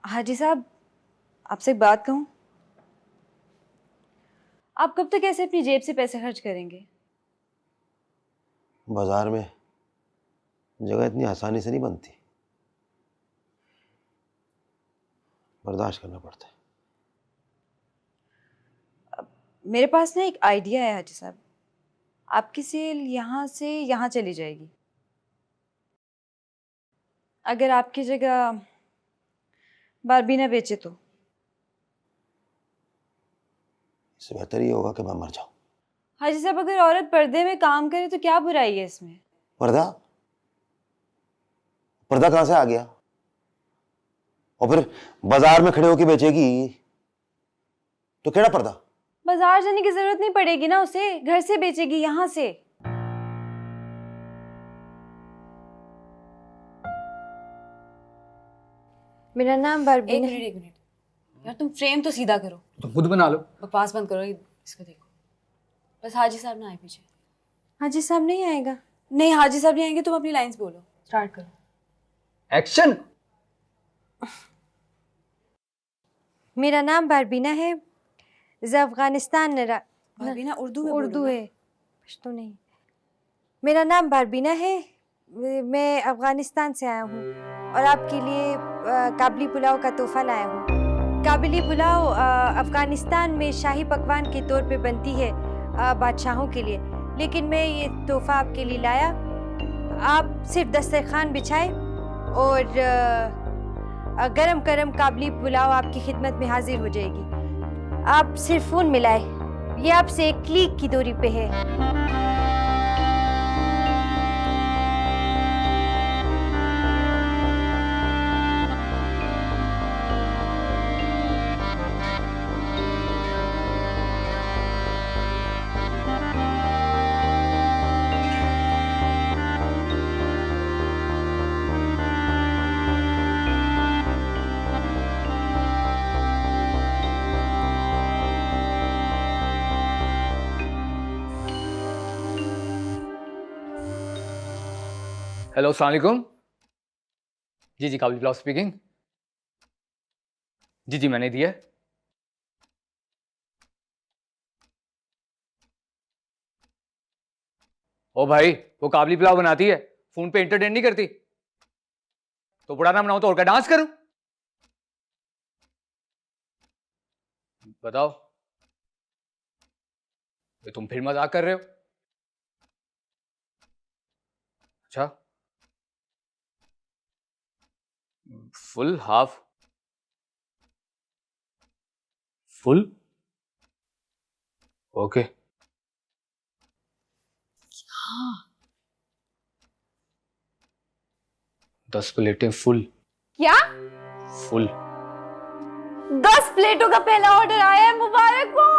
हाजी साहब, आपसे एक बात कहूँ? आप कब तक ऐसे अपनी जेब से पैसे खर्च करेंगे? बाजार में जगह इतनी आसानी से नहीं बनती, बर्दाश्त करना पड़ता है। मेरे पास ना एक आइडिया है हाजी साहब। आपकी सेल यहाँ से यहाँ चली जाएगी। अगर आपकी जगह बारबीना बेचे तो? इससे बेहतर ये होगा कि मैं मर जाऊं। हाजी साहब, अगर औरत पर्दे में काम करे तो क्या बुराई है इसमें? पर्दा? पर्दा कहां से आ गया? और फिर बाजार में खड़े होके बेचेगी तो केड़ा पर्दा? बाजार जाने की जरूरत नहीं पड़ेगी ना उसे, घर से बेचेगी यहाँ से। मेरा नाम बारबीना। एक मिनट यार, तुम फ्रेम तो सीधा करो। तुम खुद बना लो। बकवास बंद करो, इसको देखो। बस हाजी साहब ना आए पीछे। हाजी साहब नहीं आएगा? नहीं, हाजी साहब नहीं आएंगे। तुम अपनी लाइंस बोलो, स्टार्ट करो। एक्शन। मेरा नाम बारबीना है। अफगानिस्तान बारबीना उर्दू में उर्दू बोलो ना। है, पश्तो नहीं। मेरा नाम बारबीना है। मैं अफगानिस्तान से आया हूँ और आपके लिए काबली पुलाव का तोहफा लाया हूँ। काबली पुलाव अफगानिस्तान में शाही पकवान के तौर पे बनती है बादशाहों के लिए, लेकिन मैं ये तोहफा आपके लिए लाया। आप सिर्फ दस्तरखान बिछाए और गरम गरम काबली पुलाव आपकी खिदमत में हाजिर हो जाएगी। आप सिर्फ फ़ोन मिलाए, ये आपसे एक क्लिक की दूरी पे है। हेलो, अस्सलाम वालेकुम। जी काबली पुलाव स्पीकिंग। जी मैंने दिया। ओ भाई, वो काबली पुलाव बनाती है, फोन पे एंटरटेन नहीं करती। तो बुरा ना बनाओ तो और क्या डांस करूं? बताओ, ये तुम फिर मजाक कर रहे हो? अच्छा, फुल हाफ? फुल? ओके। हाँ। 10 प्लेटें फुल। क्या? फुल। 10 प्लेटों का पहला ऑर्डर आया है, मुबारक हो।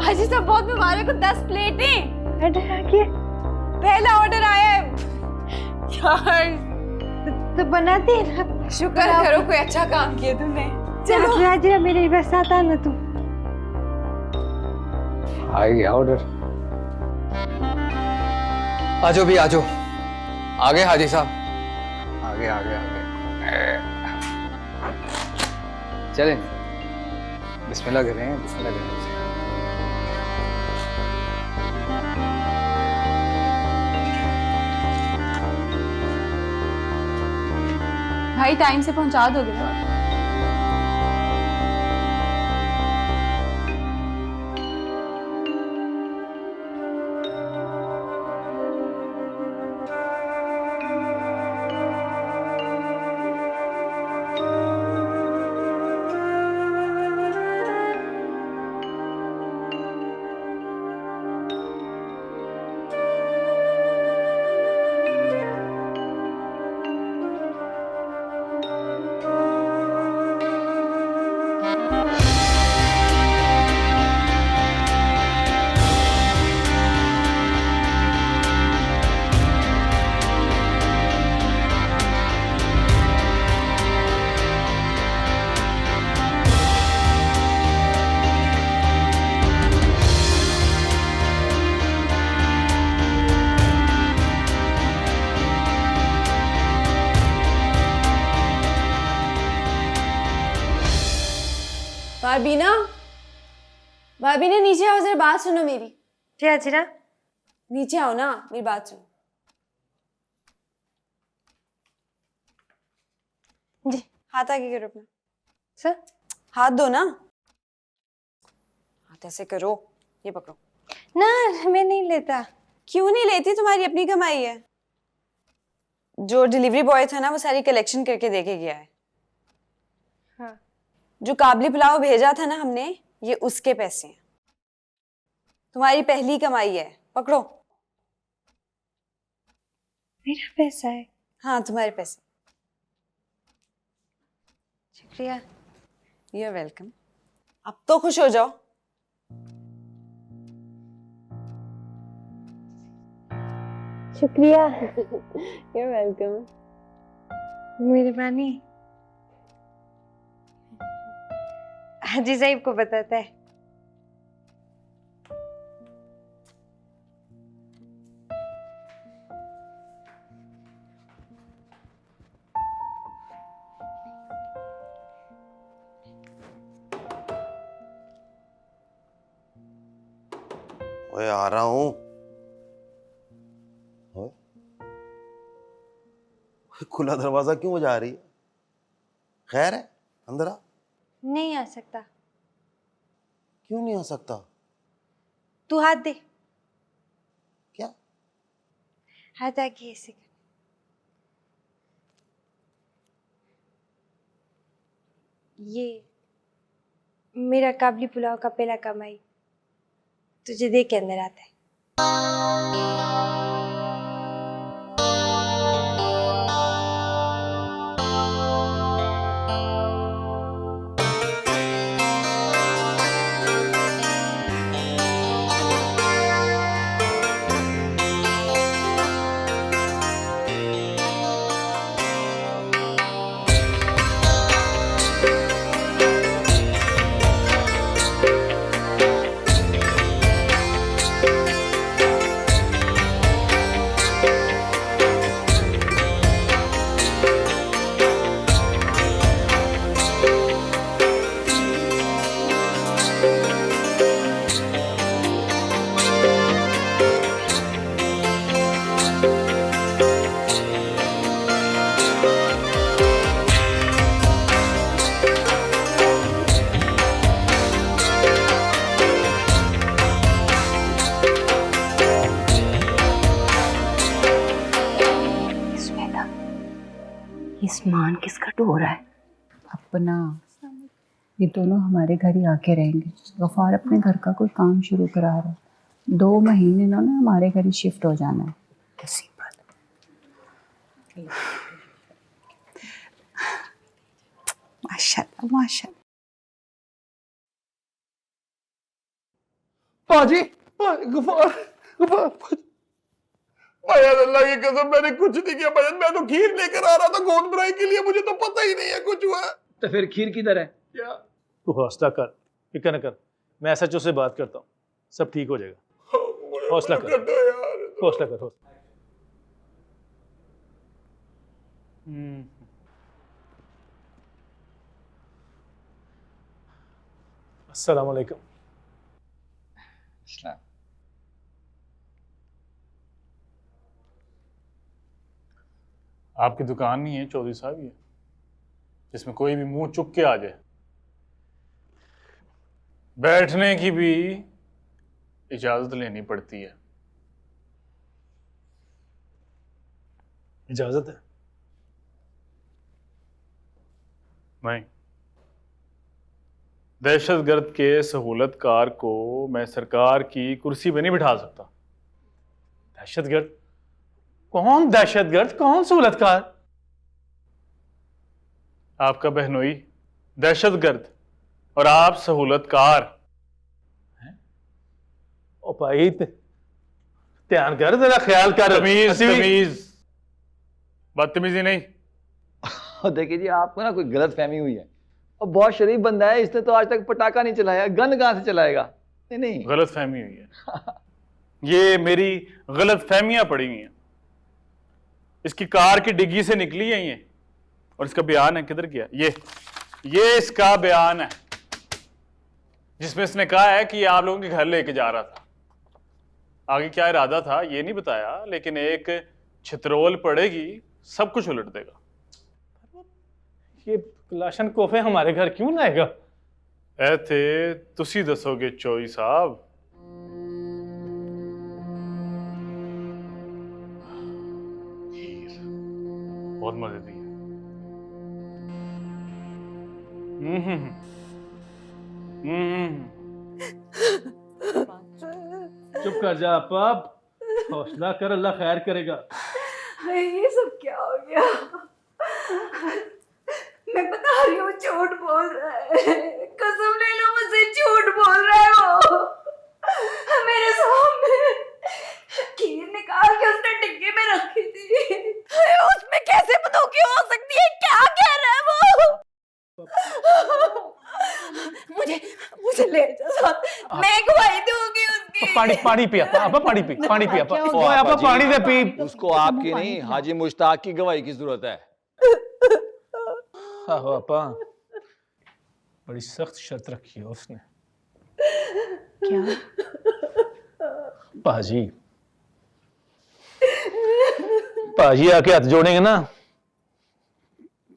हाजी साहब बहुत मुबारक हो। 10 प्लेटें ऑर्डर आ गया। पहला ऑर्डर आया है यार। तो बनाते हैं ना। शुक्र करो कोई अच्छा काम किया तुमने। चलो राजा, मेरे बस आता ना तू। आ गया ऑर्डर। आजो भी आजो। आगे हाजी साहब, आगे आगे आगे। चलें, बिस्मिल्लाह करें, बिस्मिल्लाह करें। भाई टाइम से पहुंचा दोगे ना? बारबीना, बारबीना नीचे आओ, जरा बात सुनो मेरी। क्या जीरा? नीचे आओ ना, मेरी बात सुनो। जी। हाथ आगे करो अपना। सर? हाथ दो ना, हाथ ऐसे करो, ये पकड़ो। ना, मैं नहीं लेता। क्यों नहीं लेती? तुम्हारी अपनी कमाई है। जो डिलीवरी बॉय था ना, वो सारी कलेक्शन करके देके गया है। हाँ। जो काबली पुलाव भेजा था ना हमने, ये उसके पैसे हैं। तुम्हारी पहली कमाई है, पकड़ो। मेरा पैसा है? हाँ, तुम्हारे पैसे। शुक्रिया। You are welcome. अब तो खुश हो जाओ। शुक्रिया। You are welcome. मेहरबानी। हाजी साहिब को बताता है। ओए आ रहा हूं। ओए, खुला दरवाजा क्यों बजा रही है? खैर है, अंदर आ। नहीं आ सकता। क्यों नहीं आ सकता? तू हाथ दे। क्या? हाथ आगे ऐसे कर। ये मेरा काबली पुलाव का पहला कमाई तुझे देख के अंदर आता है। ये सामान किसका ढो रहा है? अपना। ये दोनों हमारे घर ही आके रहेंगे। गफार अपने घर का कोई काम शुरू करा रहा है। 2 महीने इन्होंने हमारे घर ही शिफ्ट हो जाना है। कैसी बात। माशाल्लाह माशाल्लाह। पाजी, गफार, गफार, भाईजान अल्लाह की कसम मैंने कुछ नहीं किया भाईजान। मैं तो खीर लेकर आ रहा था गोद भराई के लिए, मुझे तो पता ही नहीं है कुछ हुआ। तो फिर खीर किधर है? क्या? तू हौसला कर, फिक्र न कर। मैं SHO से बात करता हूँ, सब ठीक हो जाएगा। हौसला कर, हौसला कर, हौसला। अस्सलाम वालेकुम। आपकी दुकान नहीं है चौधरी साहब ये, जिसमें कोई भी मुंह चुक के आ जाए। बैठने की भी इजाजत लेनी पड़ती है। इजाजत है? नहीं। दहशतगर्द के सहूलतकार को मैं सरकार की कुर्सी पे नहीं बिठा सकता। दहशतगर्द? कौन दहशतगर्द, कौन सहूलतकार? आपका बहनोई दहशतगर्द और आप सहूलतकार। ओ भाई ध्यान कर, जरा ख्याल कर। तमीज, तमीज, बदतमीजी नहीं। देखिए जी, आपको ना कोई गलत फहमी हुई है। और बहुत शरीफ बंदा है, इसने तो आज तक पटाखा नहीं चलाया, गन कहां से चलाएगा? नहीं नहीं, गलत फहमी हुई है। ये मेरी गलत फहमियां पड़ी हुई हैं। इसकी कार की डिग्गी से निकली है ये, और इसका बयान है। किधर गया ये इसका बयान है। जिसमें इसने कहा है कि आप लोगों के घर लेके जा रहा था। आगे क्या इरादा था ये नहीं बताया, लेकिन एक छितरोल पड़ेगी सब कुछ उलट देगा। ये लाशन कोफे हमारे घर क्यों लाएगा? ऐ थे तुसी दसोगे चोई साहब। बहुत मजे दी। चुप कर जा पाप, हौसला कर, अल्लाह खैर करेगा। ये सब क्या हो गया? मैं बता रही हूँ झूठ बोल रहा है, कसम ले लो मुझसे झूठ बोल रहा है वो। मेरे सामने खीर निकाल के उसने डिग्गी में रखी थी, उसमें कैसे बदूकी हो सकती है? क्या कह रहा है वो? मुझे ले जा साथ, मैं गवाही दूंगी उसकी। पानी पिया पापा, पानी पिया पापा, पानी दे पी। उसको आपकी नहीं, हाजी मुश्ताक की गवाही की जरूरत है। हाँ पापा, बड़ी सख्त शर्त रखी है उसने। क्या? पाजी आके हाथ जोड़ेंगे ना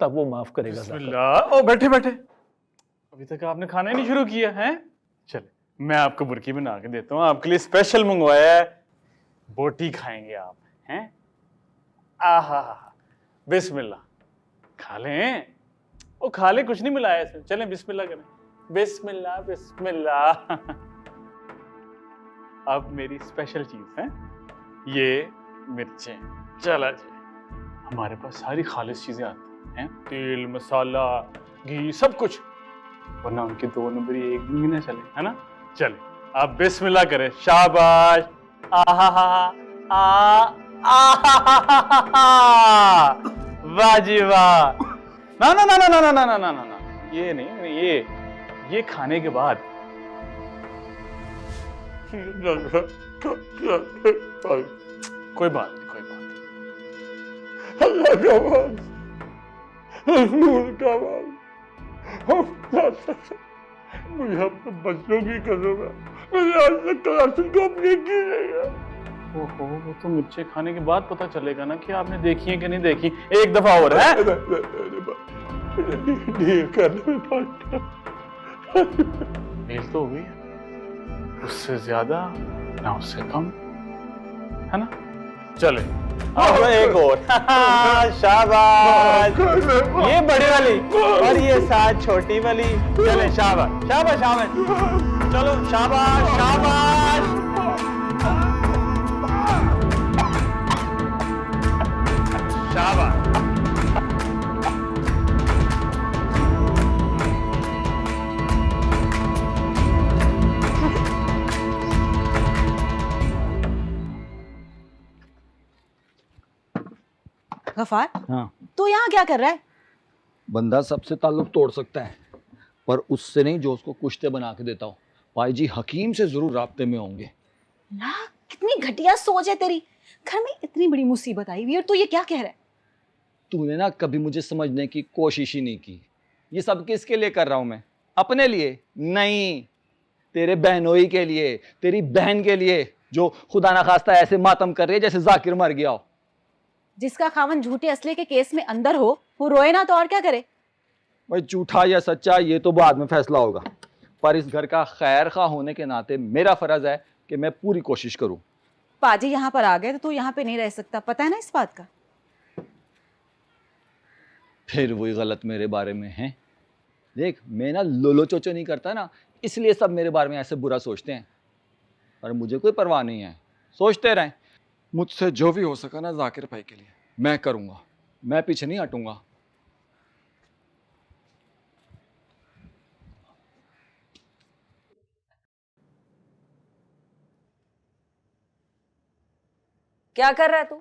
तब वो माफ करेगा। बिस्मिल्लाह। ओ बैठे बैठे, अभी तक आपने खाना ही नहीं शुरू किया है? चले मैं आपको बुर्की बना के देता हूँ, आपके लिए स्पेशल मंगवाया है। बोटी खाएंगे आप हैं? आहा, बिस्मिल्लाह। खा लें, ओ खा ले, कुछ नहीं मिलाया इसमें। चलें बिस्मिल्लाह करें। बिस्मिल्लाह बिस्मिल्लाह। अब मेरी स्पेशल चीज है ये मिर्चें। चला जी, हमारे पास सारी खालिश चीजें आती हैं, तेल मसाला घी सब कुछ, वरना उनके 2 नंबर एक भी ना चले, है ना? चले आप बिस्मिल्लाह करें। शाबाश। वाह जी वाह। ना ना ना ना ना ना ना ना ना ना, ये नहीं, ये खाने के बाद। कोई बात नहीं, कोई बात नहीं। अल्लाह का वास्ता, रसूल का वास्ता, मुझे अपने बच्चों की कसम है, मुझे आज तक क्लासेस कंप्लीट की नहीं है। ओहो, वो तो मिर्चे खाने के बाद पता चलेगा ना कि आपने देखी है कि नहीं देखी। एक दफा और है। डील करने में पड़ता, डील तो हो गई, उससे ज्यादा ना उससे कम, है ना? चले अब एक और। शाबाश, ये बड़ी वाली और ये साथ छोटी वाली। चले शाबाश शाबाश शाबाश, चलो शाबाश शाबाश। शाबाश। गफार, हाँ, तू यहाँ क्या कर रहा है? बंदा सबसे ताल्लुक तोड़ सकता है, पर उससे नहीं जो उसको कुश्ते बना के देता हो। भाई जी हकीम से जरूर राब्ते में होंगे। ना, कितनी घटिया सोच है तेरी। घर में इतनी बड़ी मुसीबत आई हुई और तू ये क्या कह रहा है? तूने ना कभी मुझे समझने की कोशिश ही नहीं की। ये सब किसके लिए कर रहा हूं मैं? अपने लिए नहीं, तेरे बहनोई के लिए, तेरी बहन के लिए, जो खुदा ना खास्ता ऐसे मातम कर रही है जैसे जाकिर मर गया हो। जिसका खामन झूठे असले के केस में अंदर हो वो रोए ना तो और क्या करे? भाई झूठा या सच्चा ये तो बाद में फैसला होगा, पर इस घर का खैर खा होने के नाते मेरा फर्ज है कि मैं पूरी कोशिश करूं। पाजी यहाँ पर आ गए तो तू यहाँ पे नहीं रह सकता, पता है ना इस बात का? फिर वही गलत मेरे बारे में है। देख मैं ना लोलो चोचो नहीं करता ना, इसलिए सब मेरे बारे में ऐसे बुरा सोचते हैं, पर मुझे कोई परवाह नहीं है। सोचते रहें, मुझसे जो भी हो सका ना जाकिर भाई के लिए मैं करूंगा, मैं पीछे नहीं हटूंगा। क्या कर रहा है तू?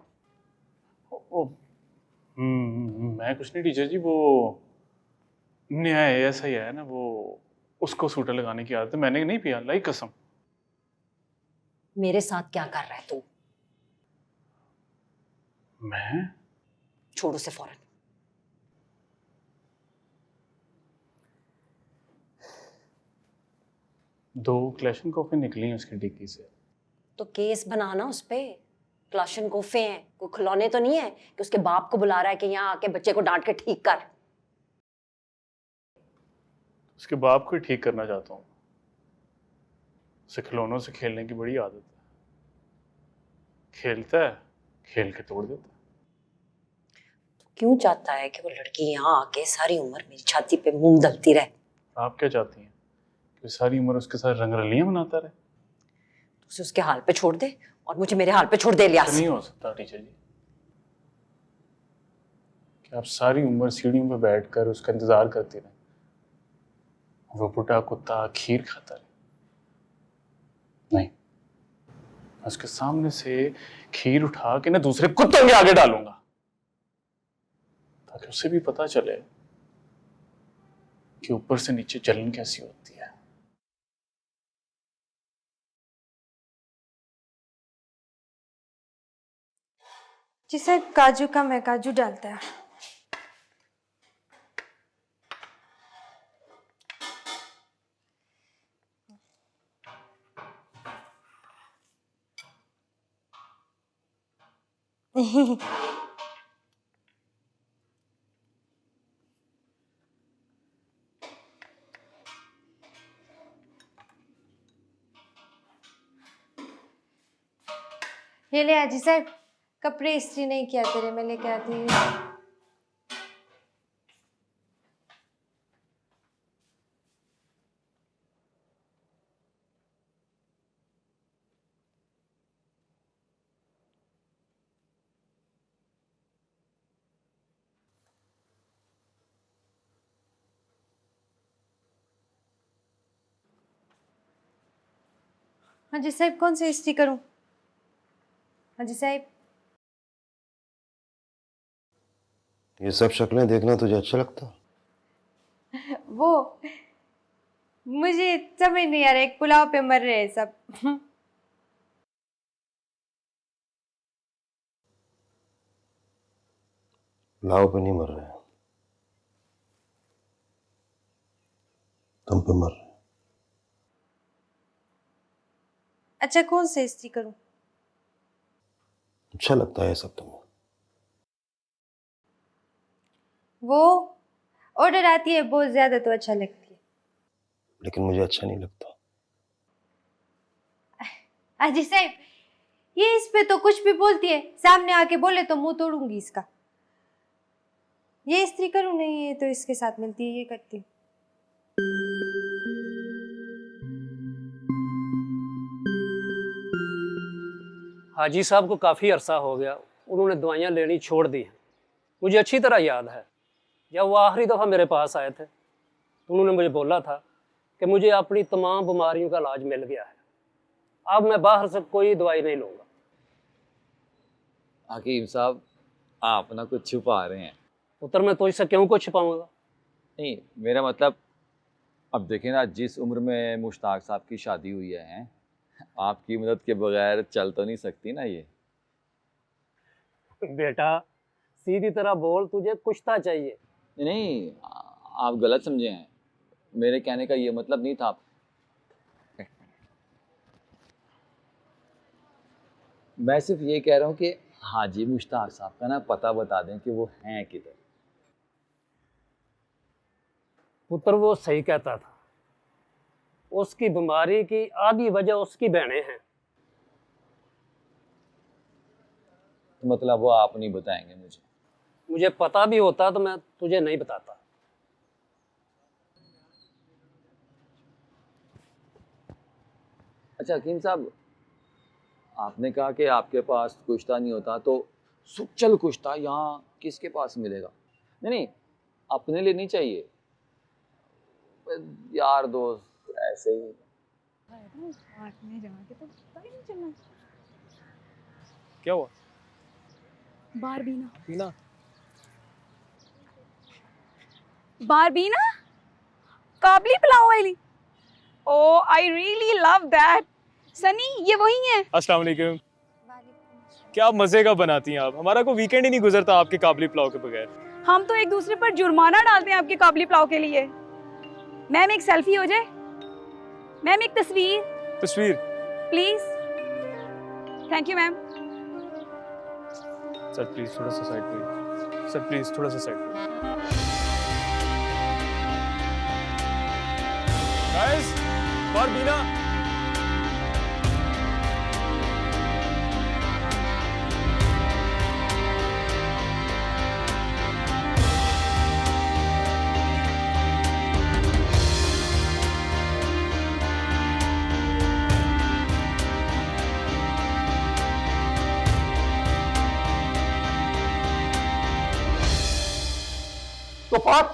मैं कुछ नहीं टीचर जी, वो न्याय ऐसा ही है ना, वो उसको सूटर लगाने की आदत है, मैंने नहीं पिया, लाई कसम। मेरे साथ क्या कर रहा है तू? मैं छोड़ उसे फौरन। 2 क्लैशनकोफ निकली हैं उसकी डिक्की से। तो केस बनाना उस पे। क्लाशनकोफे हैं, कोई खिलौने तो नहीं है कि उसके बाप को बुला रहा है कि यहाँ आके बच्चे को डांट के ठीक कर। उसके बाप को ही ठीक करना चाहता हूँ। उसे खिलौनों से खेलने की बड़ी आदत है, खेलता है, खेल के तोड़ देता है। क्यों चाहता है कि वो लड़की यहाँ आके सारी उम्र मेरी छाती पे मूंग दलती रहे? आप क्या चाहती हैं कि सारी उम्र उसके साथ रंगरलियां बनाता रहे? तो उसे उसके हाल पे छोड़ दे और मुझे मेरे हाल पे छोड़ दे इलियास। नहीं हो सकता टीचर जी कि आप सारी उम्र सीढ़ियों पे बैठकर उसका इंतजार करती रहे, वो बुढ़ा कुत्ता खीर खाता रहे। नहीं, मैं उसके सामने से खीर उठा के ना दूसरे कुत्तों के आगे डालूंगा ताकि उसे भी पता चले कि ऊपर से नीचे जलन कैसी होती है। जी साहब, काजू कम है, काजू डालता है। ये ले आजी साहब, कपड़े इस्त्री नहीं किया तेरे, मैं लेके आती हूँ। हाँ जी साहब, कौन सी इस्त्री करूँ? हाँ जी साहब। ये सब शक्लें देखना तुझे अच्छा लगता? वो मुझे समझ नहीं आ रहा, एक पुलाव पे मर रहे हैं सब। लाव पे नहीं मर रहे हैं, तुम पे मर रहे हैं। अच्छा, कौन से इस्त्री करूं? अच्छा लगता है सब तुम्हें? वो ऑर्डर आती है बहुत ज्यादा तो अच्छा लगती है। लेकिन मुझे अच्छा नहीं लगता। अजी साहब, ये इस पे तो कुछ भी बोलती है, सामने आके बोले तो मुंह तोड़ूंगी इसका। ये इस्त्री करूं नहीं, ये तो इसके साथ मिलती है, ये करती हूँ। हाजी साहब को काफ़ी अरसा हो गया, उन्होंने दवाइयाँ लेनी छोड़ दी हैं। मुझे अच्छी तरह याद है जब वो आखिरी दफ़ा मेरे पास आए थे तो उन्होंने मुझे बोला था कि मुझे अपनी तमाम बीमारियों का इलाज मिल गया है, अब मैं बाहर से कोई दवाई नहीं लूँगा। हकीम साहब, आप ना कुछ छुपा रहे हैं। पुत्र, मैं तो इससे क्यों को छुपाऊँगा? नहीं, मेरा मतलब अब देखें ना, जिस उम्र में मुश्ताक साहब की शादी हुई है, आपकी मदद के बगैर चल तो नहीं सकती ना ये। बेटा सीधी तरह बोल, तुझे कुछ था चाहिए। नहीं, आप गलत समझे हैं, मेरे कहने का ये मतलब नहीं था। मैं सिर्फ ये कह रहा हूँ कि हाजी मुश्ताक साहब का ना पता बता दें कि वो हैं किधर। पुत्र, वो सही कहता था, उसकी बीमारी की आधी वजह उसकी बहनें हैं। तो मतलब वो आप नहीं बताएंगे मुझे? मुझे पता भी होता तो मैं तुझे नहीं बताता। अच्छा हकीम साहब, आपने कहा कि आपके पास कुश्ता नहीं होता, तो सुच्चल कुश्ता यहाँ किसके पास मिलेगा? नहीं नहीं, अपने लिए नहीं चाहिए, यार दोस्त ऐसे ही। क्या हुआ? बारबीना बारबीना काबली पुलाव वाली। Oh I really love that. Sunny, ये वही है? अस्सलाम वालेकुम। क्या मजे का बनाती हैं आप, हमारा कोई वीकेंड ही नहीं गुजरता आपके काबली पुलाव के बगैर। हम तो एक दूसरे पर जुर्माना डालते हैं आपके काबली पुलाव के लिए। मैम, एक सेल्फी हो जाए? मैम एक तस्वीर तस्वीर please. Thank you ma'am. Sir please थोड़ा सा साइड पे, सर प्लीज थोड़ा सा साइड पे। गाइस, बारबीना गफार,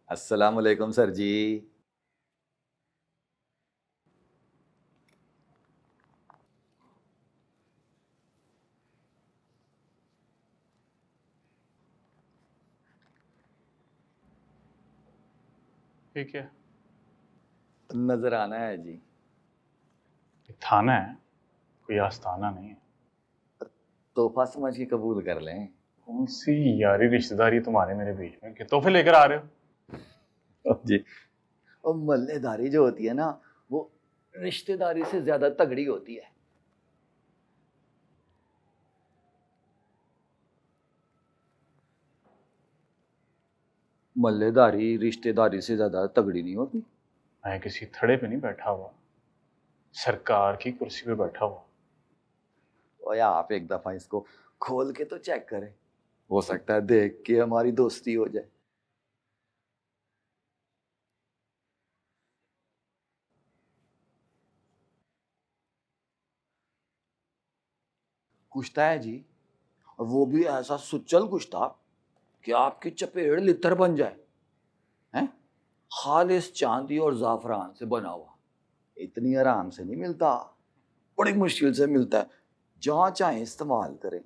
अस्सलाम वालेकुम सर जी। ठीक है, नजर आना है जी। थाना है, कोई आस्थाना नहीं है। तोहफा समझ के कबूल कर लें। कौन सी यारी रिश्तेदारी तुम्हारे मेरे बीच में कि तोहफे लेकर आ रहे हो? जी, और मल्लेदारी जो होती है ना, वो रिश्तेदारी से ज्यादा तगड़ी होती है। मल्लेदारी रिश्तेदारी से ज्यादा तगड़ी नहीं होती। मैं किसी थड़े पे नहीं बैठा हुआ, सरकार की कुर्सी पे बैठा हुआ। और आप एक दफा इसको खोल के तो चेक करें, हो सकता है देख के हमारी दोस्ती हो जाए। कुश्ता है जी, और वो भी ऐसा सुचल कुश्ता कि आपकी चपेड़ लितर बन जाए। हैं? खालिस चांदी और जाफरान से बना हुआ, इतनी आराम से नहीं मिलता, बड़ी मुश्किल से मिलता है। जहां चाहे इस्तेमाल करें।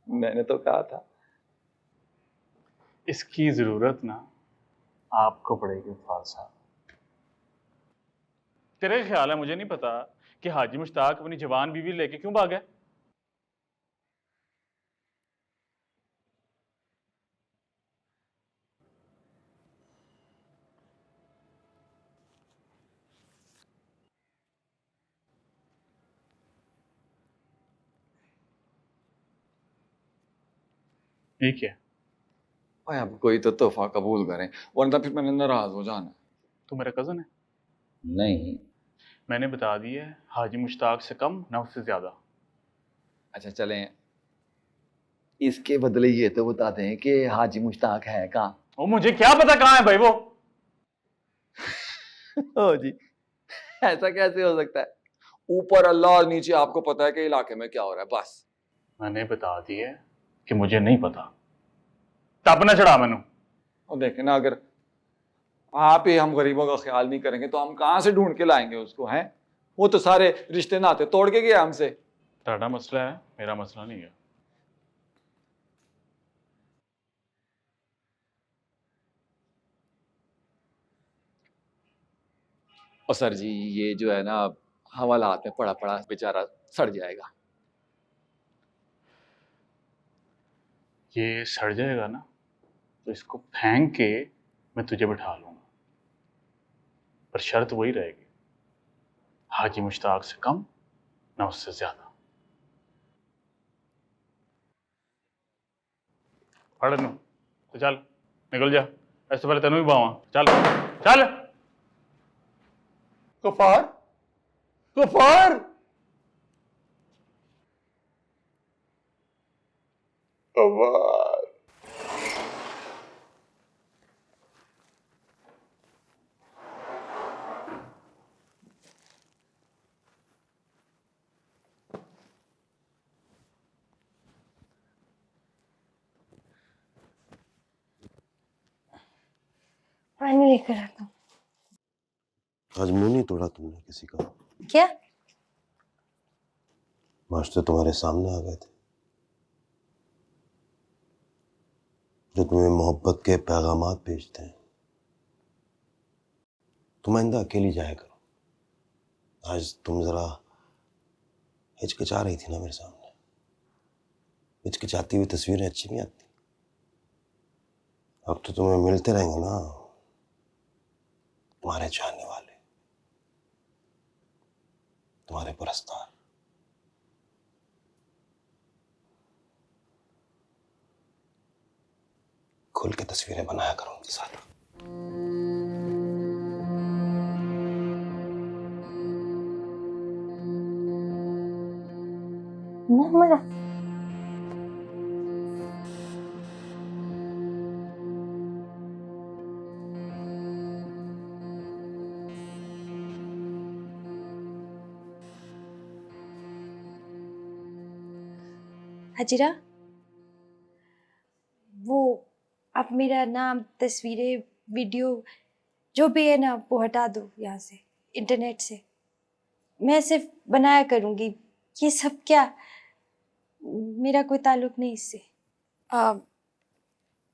मैंने तो कहा था। इसकी जरूरत ना आपको पड़ेगी फाल साहब। तेरे ख्याल है मुझे नहीं पता कि हाजी मुश्ताक अपनी जवान बीवी लेके क्यों भागा? ठीक है, भाई अब कोई तो तोहफा कबूल करें, वरना फिर मैंने नाराज हो जाना। तू मेरा कजन है। नहीं। मैंने बता दिया है, हाजी मुश्ताक से कम ना उससे ज्यादा। अच्छा चलें, इसके बदले ये तो बता दें कि हाजी मुश्ताक है कहाँ। वो मुझे क्या पता कहाँ है भाई वो। ओ जी, ऐसा कैसे हो सकता है? ऊपर अल्लाह और नीचे आपको पता है कि इलाके में क्या हो रहा है, बस। मैंने बता दिया कि मुझे नहीं पता, तब ना चढ़ा मैनू। और देखें ना, अगर आप ही हम गरीबों का ख्याल नहीं करेंगे तो हम कहाँ से ढूंढ के लाएंगे उसको? हैं, वो तो सारे रिश्ते नाते तोड़ के गया हमसे। तेरा मसला है, मेरा मसला नहीं है। और सर जी, ये जो है ना, हवालात में पड़ा पड़ा बेचारा सड़ जाएगा। ये सड़ जाएगा ना, तो इसको फेंक के मैं तुझे बिठा लूंगा, पर शर्त वही रहेगी, हाजी मुश्ताक से कम ना उससे ज्यादा। पढ़ लूं तो चल निकल जा, ऐसे पहले तेनू भी बावा। चल चल। गफार, गफार, गफार। पानी लेकर आता हूँ। आज मुंह नहीं तोड़ा तुमने किसी का? क्या? मास्टर तुम्हारे सामने आ गए थे, जो तुम्हें मोहब्बत के पैगामात भेजते हैं। तुम आइंदा अकेली जाया करो। आज तुम जरा हिचकिचा रही थी ना मेरे सामने। हिचकिचाती हुई तस्वीरें अच्छी नहीं आती। अब तो तुम्हें मिलते रहेंगे ना तुम्हारे चाहने वाले, तुम्हारे पुरस्कार। खुल के तस्वीरें बनाया करो उनके साथ। हाजिरा, वो आप मेरा नाम, तस्वीरें, वीडियो जो भी है ना वो हटा दो यहाँ से, इंटरनेट से। मैं सिर्फ बनाया करूँगी। ये सब क्या, मेरा कोई ताल्लुक नहीं इससे।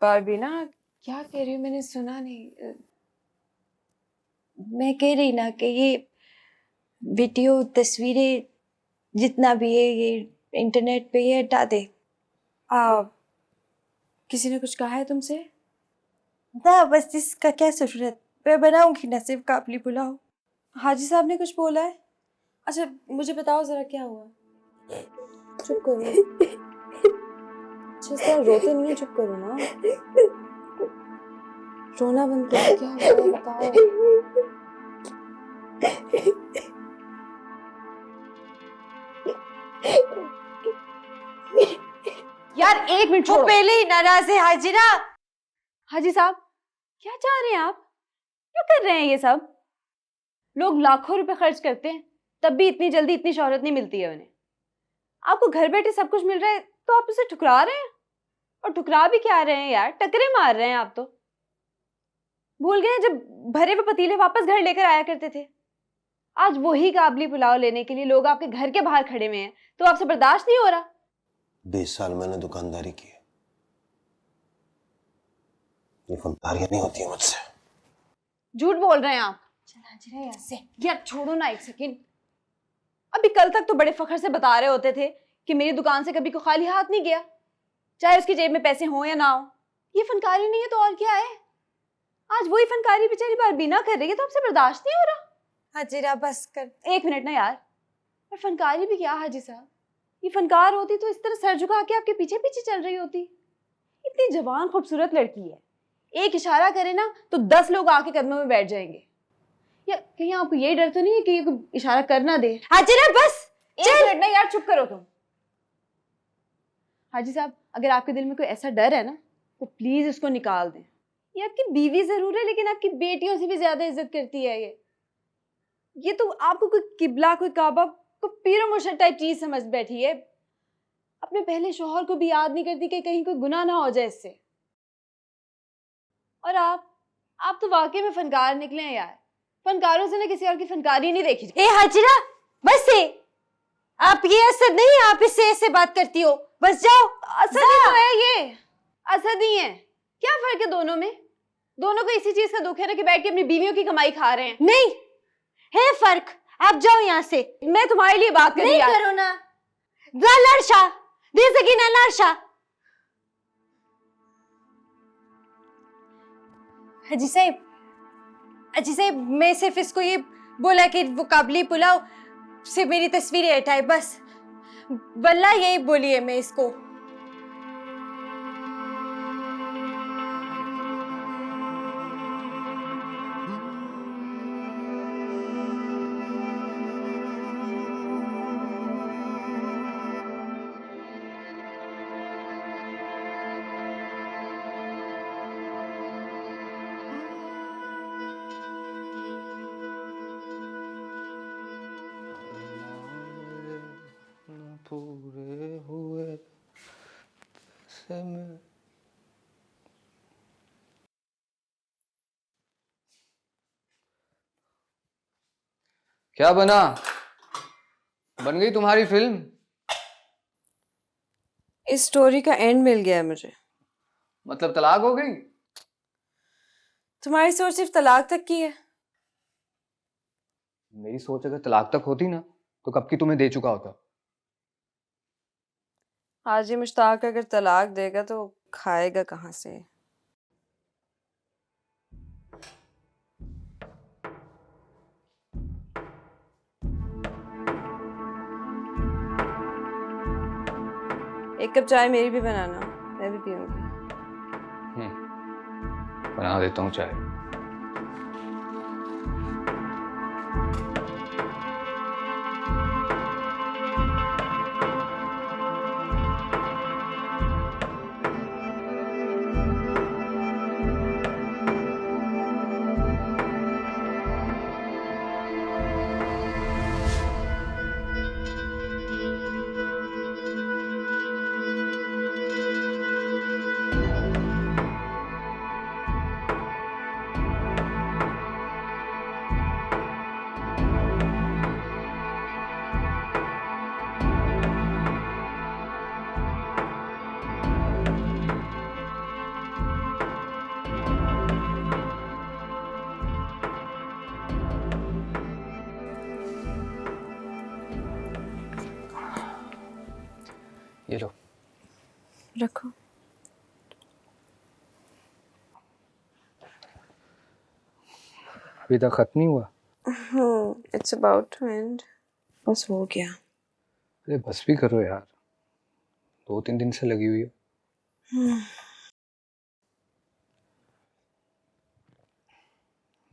बारबीना क्या कह रही हो? मैंने सुना नहीं। मैं कह रही ना कि ये वीडियो, तस्वीरें जितना भी है ये इंटरनेट पे ये हटा दे। किसी ने कुछ कहा है तुमसे? ना, बस इसका क्या जरूरत, मैं बनाऊंगी ना सिर्फ काबली पुलाव। हाजी साहब ने कुछ बोला है? अच्छा मुझे बताओ जरा क्या हुआ। चुप करो। अच्छा इस तरह रोते नहीं है, चुप करो ना। रोना बंद करो। क्या हुआ बताओ। यार एक मिनट वो छोड़ो। पहले ही नाराज है हाजिरा। हाजी साहब क्या चाह रहे हैं आप? क्या कर रहे हैं ये सब? लोग लाखों रुपए खर्च करते हैं तब भी इतनी जल्दी इतनी शोहरत नहीं मिलती है उन्हें। आपको घर बैठे सब कुछ मिल रहा है तो आप उसे ठुकरा रहे हैं। और ठुकरा भी क्या रहे हैं यार, टकरे मार रहे हैं आप तो। भूल गए जब भरे हुए पतीले वापस घर लेकर आया करते थे? आज वही काबली पुलाव लेने के लिए लोग आपके घर के बाहर खड़े हुए हैं तो आपसे बर्दाश्त नहीं हो रहा? 20 साल मैंने दुकानदारी की है। ये फनकारियां नहीं होती है मुझसे। झूठ बोल रहे हैं आप। चल हाजिरा यहाँ से। यार छोड़ो ना एक सेकंड। अभी कल तक तो बड़े फख्र से बता रहे होते थे कि मेरी दुकान से कभी को खाली हाथ नहीं गया, चाहे उसकी जेब में पैसे हो या ना हो। ये फनकारी नहीं है तो और क्या है? आज वही फनकारी बेचारी बारबीना कर रही है तो आपसे बर्दाश्त नहीं हो रहा? हाजिरा बस कर। एक मिनट ना यार, पर फनकारी भी क्या हाजी साहब, ये फनकार होती तो इस तरह सर झुका के आपके पीछे पीछे चल रही होती। इतनी जवान खूबसूरत लड़की है, एक इशारा करे ना तो 10 लोग आके कदमों में बैठ जाएंगे। या कहीं आपको ये डर तो नहीं है कि ये इशारा कर ना दे? हाजिरा बस एक मिनट ना यार, चुप करो तुम। हाजी साहब अगर आपके दिल में कोई ऐसा डर है ना तो प्लीज उसको निकाल दें। ये आपकी बीवी जरूर है लेकिन आपकी बेटियों से भी ज्यादा इज्जत करती है। ये तो आपको कोई किबला, कोई काबा, कोई पीर मुर्शिद टाइप चीज समझ बैठी है। अपने पहले शौहर को भी याद नहीं करती कि कहीं कोई गुनाह ना हो जाए इससे। और आप तो वाकई में फनकार निकले हैं यार। फनकारों से ना किसी और की फनकारी नहीं देखी। ए हाजिरा बस से, आप ये असद नहीं, आप इससे ऐसे बात करती हो। बस जाओ। असद ही तो है ये, असद ही है। क्या फर्क है दोनों में? दोनों को इसी चीज का दुख है ना कि बैठ के अपनी बीवियों की कमाई खा रहे हैं। नहीं है फर्क, आप जाओ यहाँ से। मैं तुम्हारे लिए बात कर रही नहीं यार। करो ना। लड़शा दे सकी ना लड़शा। हाजी साहब मैं सिर्फ इसको ये बोला कि वो काबली पुलाव से मेरी तस्वीरें हटाए बस। वल्लाह यही बोली है मैं इसको। पूरे हुए से में। क्या बना? बन गई तुम्हारी फिल्म? इस स्टोरी का एंड मिल गया है मुझे। मतलब तलाक हो गई? तुम्हारी सोच सिर्फ तलाक तक की है? मेरी सोच अगर तलाक तक होती ना तो कब की तुम्हें दे चुका होता। आज ये मुश्ताक अगर तलाक देगा तो खाएगा कहाँ से? एक कप चाय मेरी भी बनाना, मैं भी पीऊंगी। बना देता हूँ चाय। ये लो। रखो। अभी तक खत्म नहीं हुआ? It's about to end. बस हो गया। अरे बस भी करो यार, 2-3 दिन से लगी हुई है।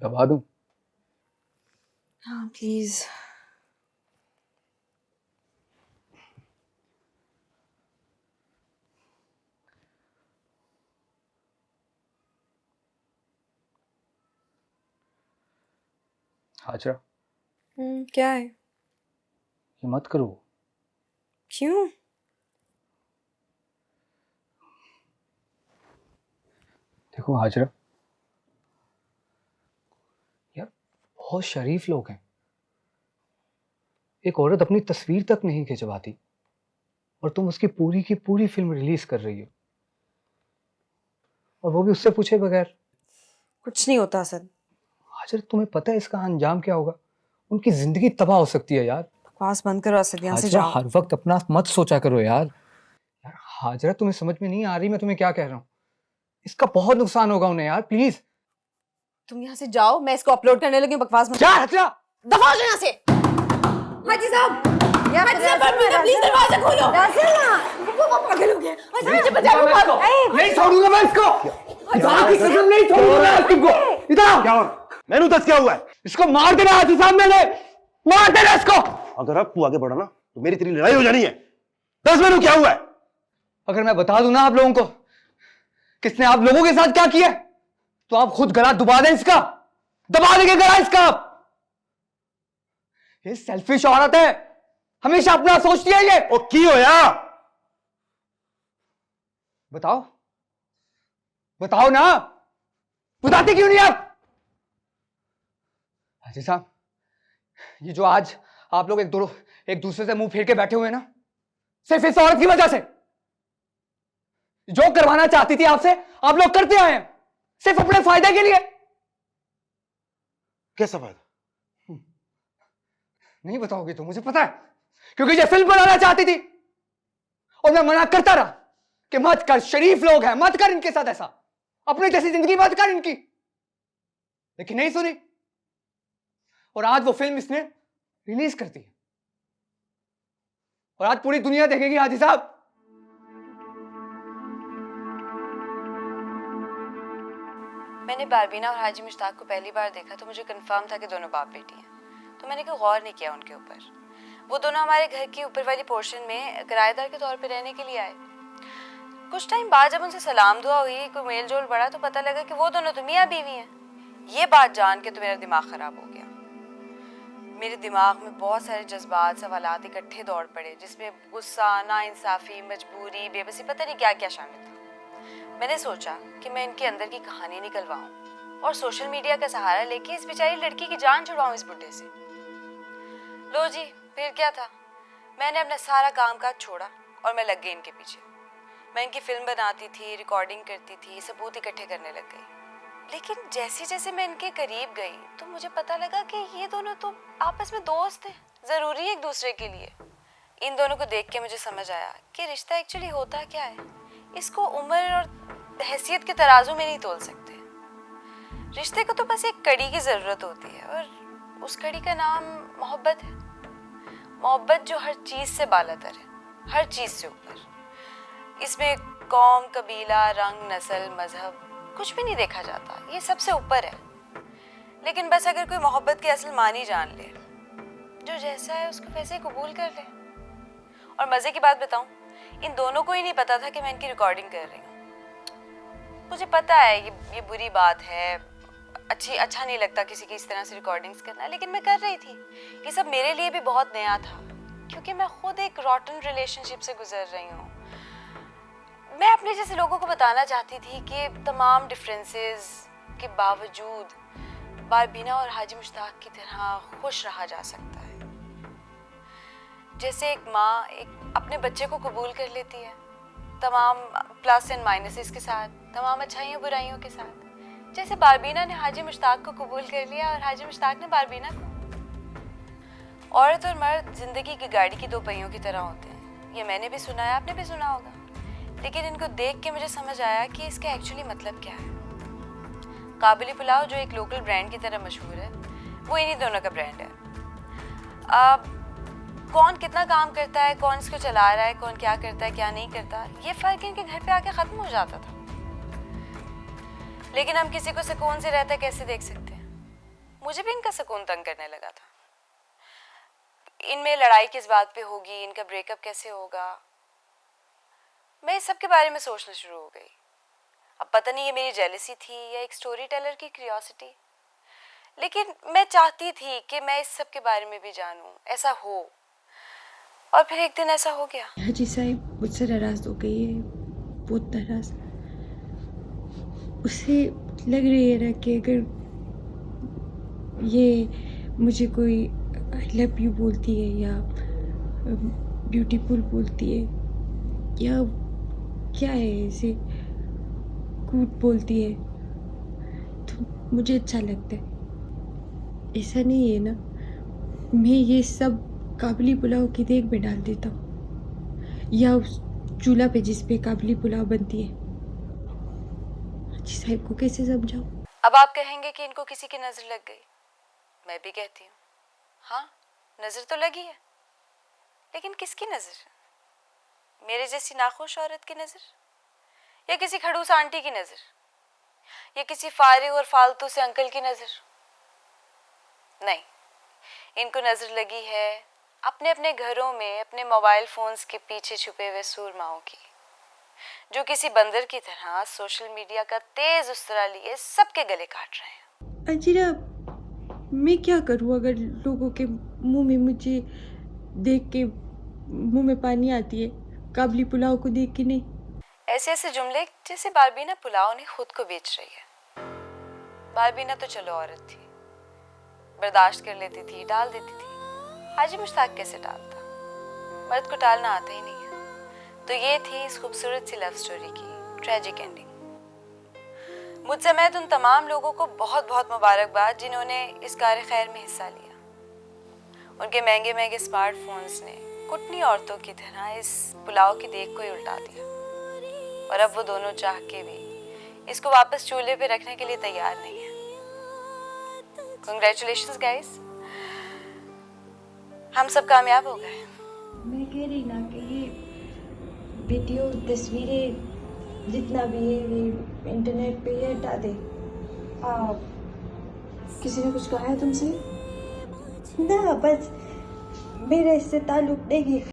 दबा दूं? हाँ प्लीज। हाजरा, क्या है? ये मत करो। क्यों? देखो हाजरा, यार बहुत शरीफ लोग हैं। एक औरत अपनी तस्वीर तक नहीं खिंचवाती और तुम उसकी पूरी की पूरी फिल्म रिलीज कर रही हो, और वो भी उससे पूछे बगैर। कुछ नहीं होता असद। हाजरा, तुम्हें पता है इसका अंजाम क्या होगा? उनकी जिंदगी तबाह हो सकती है यार। बकवास बंद करो असद, यहाँ से हाजरा, जाओ। हर वक्त अपना मत सोचा करो यार। यार हाजरा, तुम्हें समझ में नहीं आ रही मैं तुम्हें क्या कह रहा हूँ। इसका बहुत नुकसान होगा उन्हें यार, प्लीज। तुम यहाँ से जाओ, मैं इसको अपलोड करने लगी हूँ। बकवास मत। क्या हाजरा? दफा हो जाओ यहाँ से। हाजी साहब, हाजी साहब, प्लीज दरवाजा खोलो। वो पागल हो गया। मुझे बचाओ। नहीं छोड़ूंगा मैं इसको। कसम नहीं छोड़ूंगा मैं तुमको। इधर क्या और मैंने दस क्या हुआ है? इसको मार देना हाजी साहब, मैंने मार देना इसको। अगर अब तू आगे बढ़ा ना तो मेरी तेरी लड़ाई हो जानी है। 10 मैनू क्या हुआ है? अगर मैं बता दूं ना आप लोगों को किसने आप लोगों के साथ क्या किया तो आप खुद गला दबा दें इसका। दबा देंगे गला इसका। ये सेल्फिश औरत है, हमेशा अपना सोचती है ये। ओ की होया? बताओ बताओ ना, बताते क्यों नहीं आप? हाजी साहब, ये जो आज आप लोग एक दूसरे से मुंह फेर के बैठे हुए हैं ना, सिर्फ इस औरत की वजह से। जो करवाना चाहती थी आपसे आप लोग करते आए हैं, सिर्फ अपने फायदे के लिए। कैसा फायदा? नहीं बताओगे तो मुझे पता है, क्योंकि ये फिल्म बनाना चाहती थी और मैं मना करता रहा कि मत कर, शरीफ लोग हैं, मत कर इनके साथ ऐसा, अपनी जैसी जिंदगी मत कर इनकी। लेकिन नहीं सुनी और आज वो फिल्म इसने रिलीज कर दी और आज पूरी दुनिया देखेगी। हाजी साहब, मैंने बारबीना और हाजी मुश्ताक को पहली बार देखा तो मुझे कंफर्म था कि दोनों बाप बेटी हैं, तो मैंने कोई गौर नहीं किया उनके ऊपर। वो दोनों हमारे घर की ऊपर वाली पोर्शन में किराएदार के तौर पे रहने के लिए आए। कुछ टाइम बाद जब उनसे सलाम दुआ हुई, कोई मेल जोल बढ़ा, तो पता लगा कि वो दोनों तो मियाँ बीवी हैं। ये बात जान के तो मेरा दिमाग ख़राब हो गया। मेरे दिमाग में बहुत सारे जज्बात, सवालात इकट्ठे दौड़ पड़े, जिसमें गुस्सा, नाइंसाफ़ी, मजबूरी, बेबसी, पता नहीं क्या क्या शामिल था। मैंने सोचा कि मैं इनके अंदर की कहानी निकलवाऊं और सोशल मीडिया का सहारा लेके इस बेचारी लड़की की जान छुड़वाऊं इस बुड्ढे से। लो जी, फिर क्या था, मैंने अपना सारा काम काज छोड़ा और मैं लग गई इनके पीछे। मैं इनकी फिल्म बनाती थी, रिकॉर्डिंग करती थी, सबूत इकट्ठे करने लग गई। लेकिन जैसे जैसे मैं इनके करीब गई तो मुझे पता लगा कि ये दोनों तो आपस में दोस्त हैं, ज़रूरी है एक दूसरे के लिए। इन दोनों को देख के मुझे समझ आया कि रिश्ता एक्चुअली होता क्या है। इसको उम्र और हैसियत के तराजू में नहीं तोल सकते। रिश्ते को तो बस एक कड़ी की ज़रूरत होती है और उस कड़ी का नाम मोहब्बत है। मोहब्बत जो हर चीज़ से बालातर है, हर चीज़ से ऊपर। इसमें कौम, कबीला, रंग, नस्ल, मजहब कुछ भी नहीं देखा जाता, ये सबसे ऊपर है। लेकिन बस अगर कोई मोहब्बत की असल मानी जान ले, जो जैसा है उसको वैसे ही कबूल कर ले। और मज़े की बात बताऊं, इन दोनों को ही नहीं पता था कि मैं इनकी रिकॉर्डिंग कर रही हूँ। मुझे पता है ये बुरी बात है, अच्छा नहीं लगता किसी की इस तरह से रिकॉर्डिंग्स करना, लेकिन मैं कर रही थी। ये सब मेरे लिए भी बहुत नया था क्योंकि मैं खुद एक रॉटन रिलेशनशिप से गुजर रही हूँ। मैं अपने जैसे लोगों को बताना चाहती थी कि तमाम डिफरेंसेस के बावजूद बारबीना और हाजी मुश्ताक की तरह खुश रहा जा सकता है। जैसे एक माँ एक अपने बच्चे को कबूल कर लेती है, तमाम प्लस एंड माइनसेस के साथ, तमाम अच्छाइयों बुराइयों के साथ। जैसे बारबीना ने हाजी मुश्ताक को कबूल कर लिया और हाजी मुश्ताक ने बारबीना को। औरत और मर्द जिंदगी की गाड़ी की दो पहियों की तरह होते हैं, ये मैंने भी सुना है, आपने भी सुना होगा। लेकिन इनको देख के मुझे समझ आया कि इसका एक्चुअली मतलब क्या है। काबुली पुलाव जो एक लोकल ब्रांड की तरह मशहूर है, वो इन्हीं दोनों का ब्रांड है। अब कौन कितना काम करता है, कौन इसको चला रहा है, कौन क्या करता है क्या नहीं करता, ये फ़र्क इनके घर पे आके ख़त्म हो जाता था। लेकिन हम किसी को सुकून से रहता कैसे देख सकते हैं। मुझे भी इनका सुकून तंग करने लगा था। इनमें लड़ाई किस बात पे होगी, इनका ब्रेकअप कैसे होगा, मैं इस सब के बारे में सोचना शुरू हो गई। अब पता नहीं ये मेरी जेलसी थी या एक स्टोरी टेलर की क्यूरियोसिटी, लेकिन मैं चाहती थी कि मैं इस सब के बारे में भी जानूं, ऐसा हो। और फिर एक दिन ऐसा हो गया। हाजी साहब मुझसे नाराज़ हो गई है, बहुत नाराज़। उसे लग रही है ना कि अगर ये मुझे कोई आई लव यू बोलती है या ब्यूटीफुल बोलती है या क्या है ऐसे क्यूट बोलती है तो मुझे अच्छा लगता है। ऐसा नहीं है ना, मैं ये सब काबुली पुलाव की देग में डाल देता हूँ या उस चूल्हा पे जिस पे काबुली पुलाव बनती है। हाजी साहब को कैसे समझाऊं? अब आप कहेंगे कि इनको किसी की नज़र लग गई। मैं भी कहती हूँ हाँ, नज़र तो लगी है, लेकिन किसकी नज़र? मेरे जैसी नाखुश औरत की नज़र, या किसी खड़ूस आंटी की नज़र, या किसी फारिग और फालतू से अंकल की नज़र? नहीं, इनको नज़र लगी है अपने अपने घरों में अपने मोबाइल फ़ोन्स के पीछे छुपे हुए सूरमाओं की, जो किसी बंदर की तरह सोशल मीडिया का तेज उसरा लिए सबके गले काट रहे हैं। अजीरा, मैं क्या करूँ अगर लोगों के मुंह में मुझे देख के मुंह में पानी आती है, काबुली पुलाव को देख के नहीं। ऐसे ऐसे जुमले जैसे बारबीना पुलाव ने खुद को बेच रही है। बारबीना तो चलो औरत थी, बर्दाश्त कर लेती थी, टाल देती थी। हाजी मुश्ताक कैसे टालता? मर्द को टालना आता ही नहीं है। तो ये थी इस खूबसूरत सी लव स्टोरी की ट्रेजिक एंडिंग। मुझसे मैं उन तमाम लोगों को बहुत बहुत मुबारकबाद जिन्होंने इस कार खैर में हिस्सा लिया। उनके महंगे महंगे स्मार्टफोन्स ने कुटनी औरतों की तरह इस पुलाव की देख को ही उल्टा दिया, और अब वो दोनों चाह के भी इसको वापस चूल्हे पे रखने के लिए तैयार नहीं है। Congratulations guys, हम सब कामयाब हो गए। मैं कह रही ना कि ये वीडियो तस्वीरें जितना भी है ये इंटरनेट पे ये हटा दे। किसी ने कुछ कहा है तुमसे? ना, बस मेरा इससे ताल्लुक नहीं है।